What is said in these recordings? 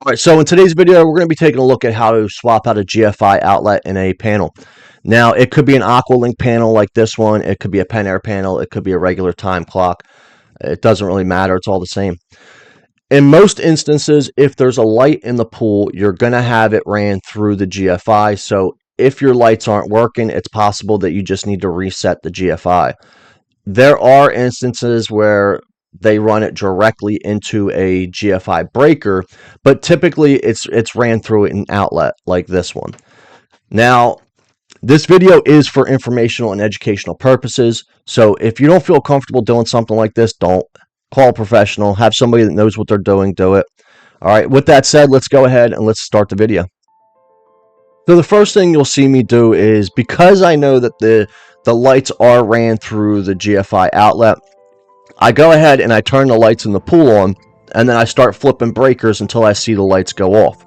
All right, so in today's video, we're going to be taking a look at how to swap out a GFI outlet in a panel. Now, it could be an Aqualink panel like this one. It could be a pentair panel. It could be a regular time clock. It doesn't really matter. It's all the same. In most instances, if there's a light in the pool, you're going to have it ran through the GFI. So if your lights aren't working, it's possible that you just need to reset the GFI. There are instances where they run it directly into a GFI breaker, but typically it's ran through an outlet like this one. Now, this video is for informational and educational purposes, so if you don't feel comfortable doing something like this, don't. Call a professional, have somebody that knows what they're doing, do it. All right, with that said, let's go ahead and let's start the video. So the first thing you'll see me do is, because I know that the lights are ran through the GFI outlet, I go ahead and I turn the lights in the pool on, and then I start flipping breakers until I see the lights go off.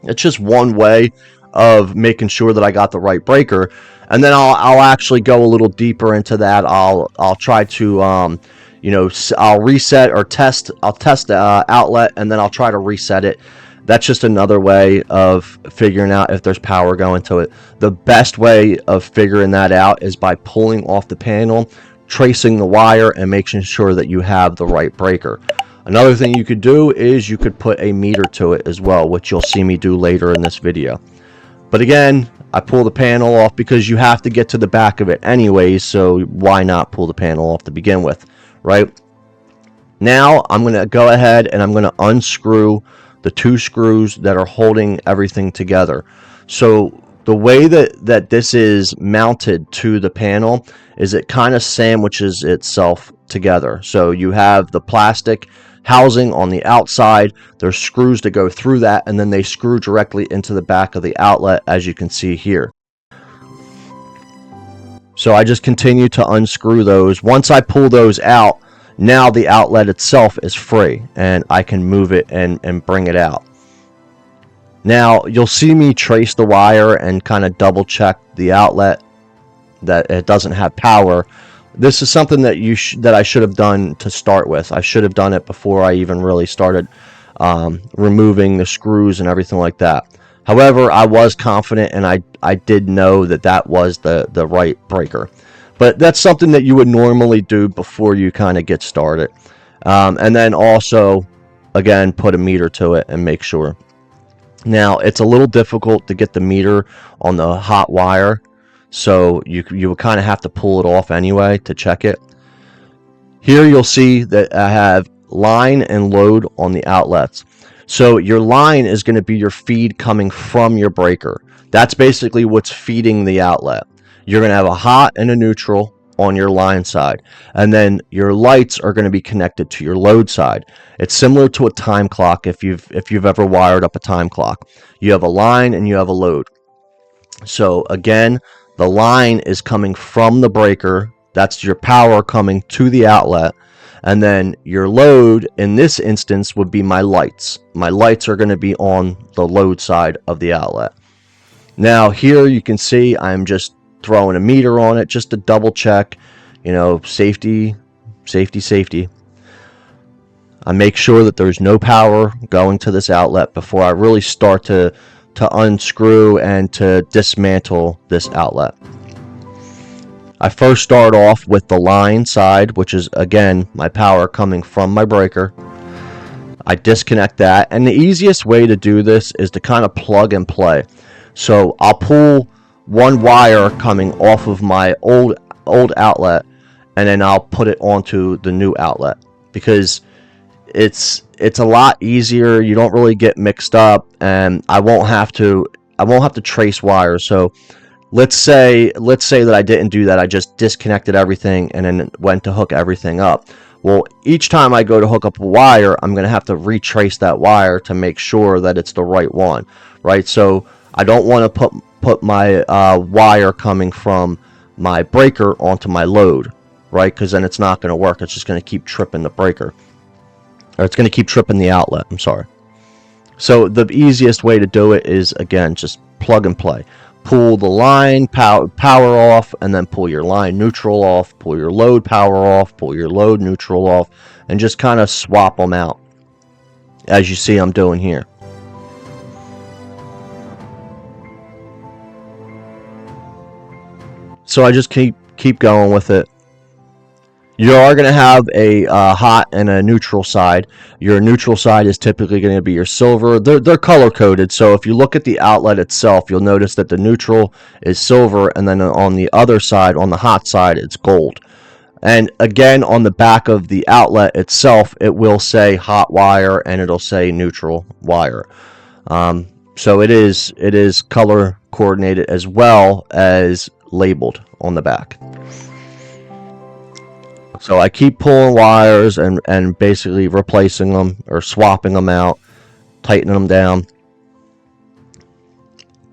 It's just one way of making sure that I got the right breaker, and then I'll actually go a little deeper into that. I'll try to I'll reset or test. I'll test the outlet, and then I'll try to reset it. That's just another way of figuring out if there's power going to it. The best way of figuring that out is by pulling off the panel, tracing the wire, and making sure that you have the right breaker. Another thing you could do is you could put a meter to it as well, which you'll see me do later in this video. But again, I pull the panel off because you have to get to the back of it anyways, so why not pull the panel off to begin with, right? Now I'm going to go ahead and I'm going to unscrew the two screws that are holding everything together. So the way that this is mounted to the panel is it kind of sandwiches itself together. So you have the plastic housing on the outside, there's screws that go through that, and then they screw directly into the back of the outlet, as you can see here. So I just continue to unscrew those. Once I pull those out, now the outlet itself is free and I can move it and bring it out. Now you'll see me trace the wire and kind of double check the outlet that it doesn't have power. This is something that that I should have done to start with. I should have done it before I even really started removing the screws and everything like that. However, I was confident and I did know that that was the right breaker. But that's something that you would normally do before you kind of get started. And then also, again, put a meter to it and make sure. Now, it's a little difficult to get the meter on the hot wire, so you would kind of have to pull it off anyway to check it. Here you'll see that I have line and load on the outlets. So your line is going to be your feed coming from your breaker. That's basically what's feeding the outlet. You're going to have a hot and a neutral on your line side, and then your lights are going to be connected to your load side. It's similar to a time clock. If you've ever wired up a time clock, you have a line and you have a load. So again, the line is coming from the breaker. That's your power coming to the outlet, and then your load in this instance would be my lights. My lights are going to be on the load side of the outlet. Now here you can see I'm just throwing a meter on it just to double check, safety. I make sure that there's no power going to this outlet before I really start to unscrew and to dismantle this outlet. I first start off with the line side, which is again my power coming from my breaker. I disconnect that, and the easiest way to do this is to kind of plug and play. So I'll pull one wire coming off of my old outlet, and then I'll put it onto the new outlet, because it's a lot easier. You don't really get mixed up, and I won't have to trace wires. So let's say that I didn't do that. I just disconnected everything and then went to hook everything up. Well, each time I go to hook up a wire, I'm going to have to retrace that wire to make sure that it's the right one, right? So I don't want to put my wire coming from my breaker onto my load, right? Because then it's not going to work. It's just going to keep tripping the breaker, or it's going to keep tripping the outlet. I'm sorry. So the easiest way to do it is, again, just plug and play. Pull the line power off, and then pull your line neutral off, pull your load power off, pull your load neutral off, and just kind of swap them out, as you see I'm doing here. So I just keep going with it. You are going to have a hot and a neutral side. Your neutral side is typically going to be your silver. They're color coded, so if you look at the outlet itself, you'll notice that the neutral is silver, and then on the other side, on the hot side, it's gold. And again, on the back of the outlet itself, it will say hot wire and it'll say neutral wire. So it is color coordinated as well as labeled on the back. So I keep pulling wires and basically replacing them or swapping them out, tightening them down.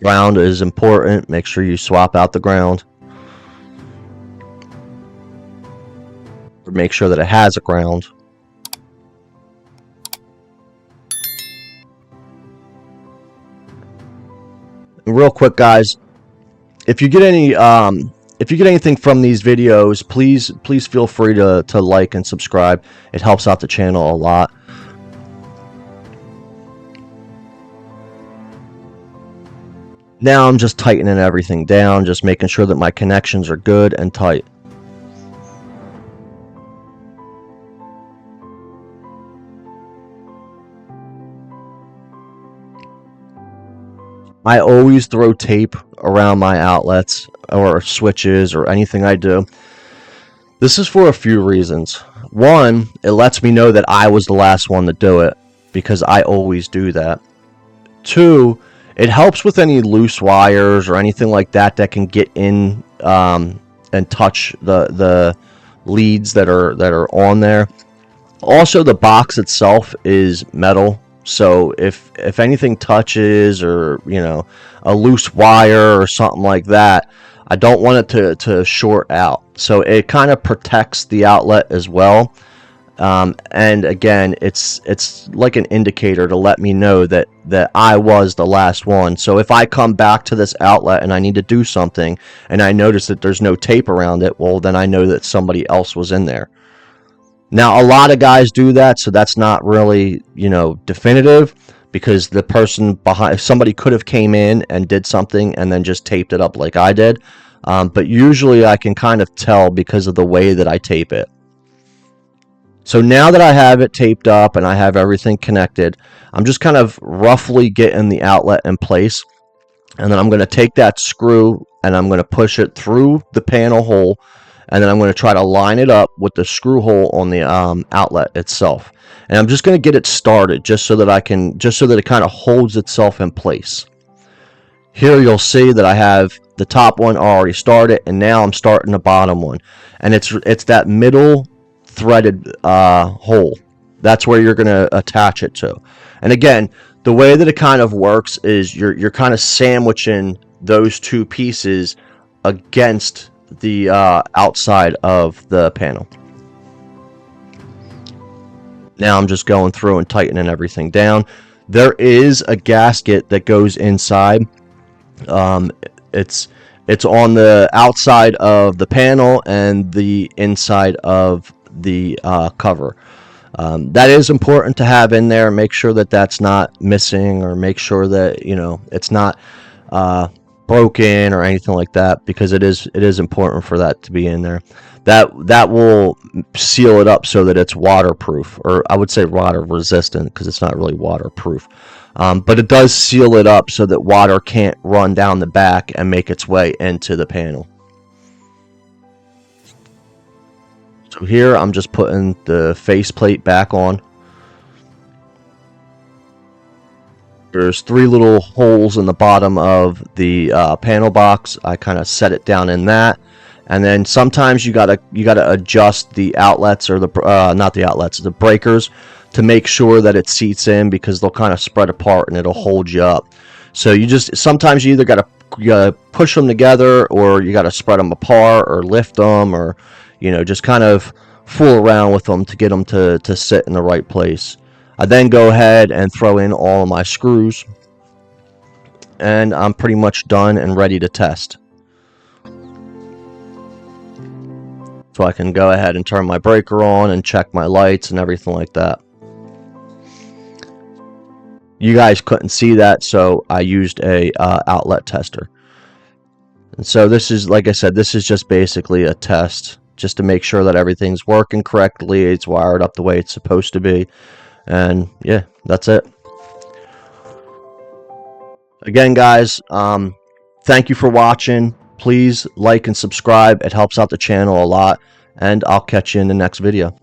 Ground is important. Make sure you swap out the ground. Or make sure that it has a ground. And real quick, guys, if you get anything from these videos, please feel free to like and subscribe. It helps out the channel a lot. Now I'm just tightening everything down, just making sure that my connections are good and tight. I always throw tape around my outlets or switches or anything I do. This is for a few reasons. One, it lets me know that I was the last one to do it, because I always do that. Two, it helps with any loose wires or anything like that can get in and touch the leads that are on there. Also, the box itself is metal. So if anything touches, or a loose wire or something like that, I don't want it to short out. So it kind of protects the outlet as well. And again, it's like an indicator to let me know that I was the last one. So if I come back to this outlet and I need to do something and I notice that there's no tape around it, well, then I know that somebody else was in there. Now, a lot of guys do that, so that's not really, definitive, because the person behind, somebody could have came in and did something and then just taped it up like I did. But usually I can kind of tell because of the way that I tape it. So now that I have it taped up and I have everything connected, I'm just kind of roughly getting the outlet in place. And then I'm going to take that screw and I'm going to push it through the panel hole. And then I'm going to try to line it up with the screw hole on the outlet itself. And I'm just going to get it started just so that it kind of holds itself in place. Here you'll see that I have the top one already started, and now I'm starting the bottom one. And it's that middle threaded hole. That's where you're going to attach it to. And again, the way that it kind of works is you're kind of sandwiching those two pieces against the outside of the panel. Now I'm just going through and tightening everything down. There is a gasket that goes inside. It's on the outside of the panel and the inside of the cover. That is important to have in there. Make sure that that's not missing, or make sure that it's not broken or anything like that, because it is important for that to be in there. That will seal it up so that it's waterproof, or I would say water resistant, because it's not really waterproof. But it does seal it up so that water can't run down the back and make its way into the panel. So here I'm just putting the faceplate back on. There's 3 little holes in the bottom of the panel box. I kind of set it down in that, and then sometimes you gotta adjust the outlets, or the not the outlets, the breakers, to make sure that it seats in, because they'll kind of spread apart and it'll hold you up. So sometimes you either gotta push them together, or you gotta spread them apart, or lift them, or just kind of fool around with them to get them to sit in the right place. I then go ahead and throw in all of my screws, and I'm pretty much done and ready to test. So I can go ahead and turn my breaker on and check my lights and everything like that. You guys couldn't see that, so I used a outlet tester. And so this is, like I said, this is just basically a test just to make sure that everything's working correctly, it's wired up the way it's supposed to be. And yeah, that's it. Again, guys, thank you for watching. Please like and subscribe. It helps out the channel a lot. And I'll catch you in the next video.